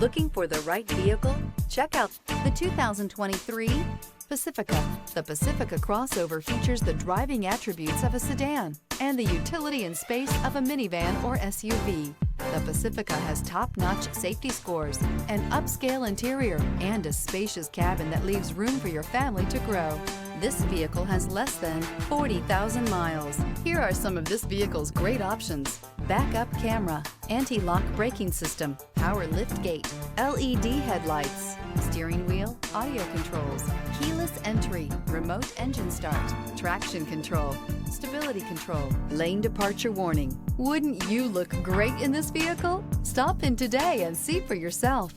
Looking for the right vehicle? Check out the 2023 Pacifica. The Pacifica crossover features the driving attributes of a sedan and the utility and space of a minivan or SUV. The Pacifica has top-notch safety scores, an upscale interior, and a spacious cabin that leaves room for your family to grow. This vehicle has less than 40,000 miles. Here are some of this vehicle's great options: backup camera, anti-lock braking system, power liftgate, LED headlights, steering wheel audio controls, keyless entry, remote engine start, traction control, stability control, lane departure warning. Wouldn't you look great in this vehicle? Stop in today and see for yourself.